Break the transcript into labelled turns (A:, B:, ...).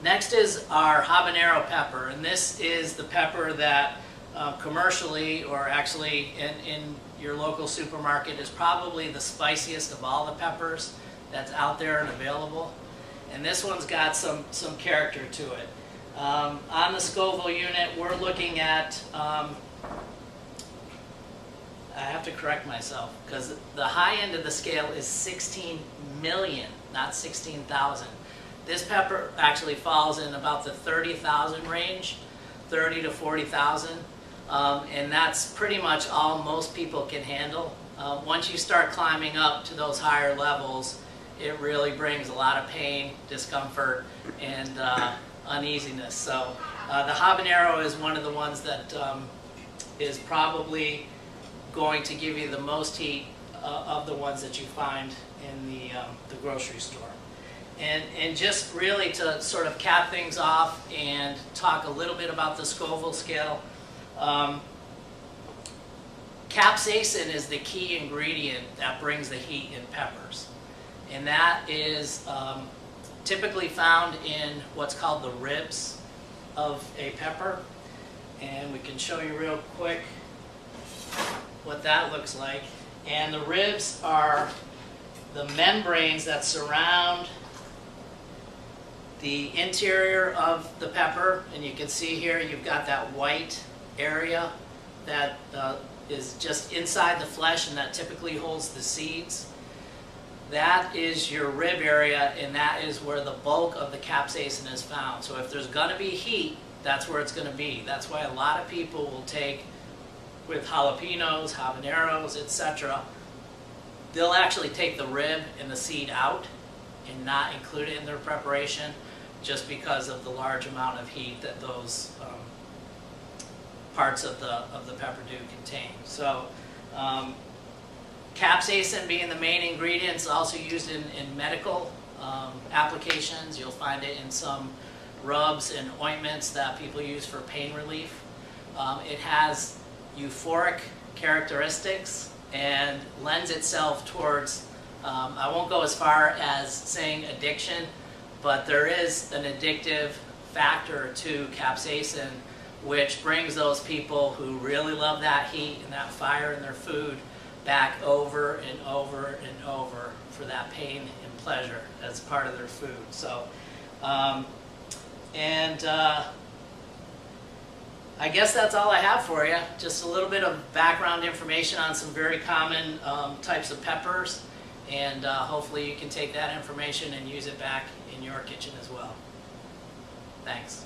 A: Next is our habanero pepper, and this is the pepper that commercially, or actually in your local supermarket, is probably the spiciest of all the peppers that's out there and available. And this one's got some character to it. On the Scoville unit, we're looking at, I have to correct myself, because the high end of the scale is 16 million, not 16,000. This pepper actually falls in about the 30,000 range, 30 to 40,000, and that's pretty much all most people can handle. Once you start climbing up to those higher levels, it really brings a lot of pain, discomfort, and uneasiness. So the habanero is one of the ones that is probably going to give you the most heat of the ones that you find in the grocery store. And just really to sort of cap things off and talk a little bit about the Scoville scale, capsaicin is the key ingredient that brings the heat in peppers. And that is typically found in what's called the ribs of a pepper. And we can show you real quick what that looks like. And the ribs are the membranes that surround the interior of the pepper, and you can see here you've got that white area that is just inside the flesh, and that typically holds the seeds. That is your rib area, and that is where the bulk of the capsaicin is found. So if there's going to be heat, that's where it's going to be. That's why a lot of people will take, with jalapenos, habaneros, etc., they'll actually take the rib and the seed out and not include it in their preparation, just because of the large amount of heat that those parts of the pepper do contain. So capsaicin being the main ingredient is also used in medical applications. You'll find it in some rubs and ointments that people use for pain relief. It has euphoric characteristics and lends itself towards, I won't go as far as saying addiction, but there is an addictive factor to capsaicin, which brings those people who really love that heat and that fire in their food back over and over and over for that pain and pleasure as part of their food. So, I guess that's all I have for you. Just a little bit of background information on some very common types of peppers, and hopefully you can take that information and use it back in your kitchen as well. Thanks.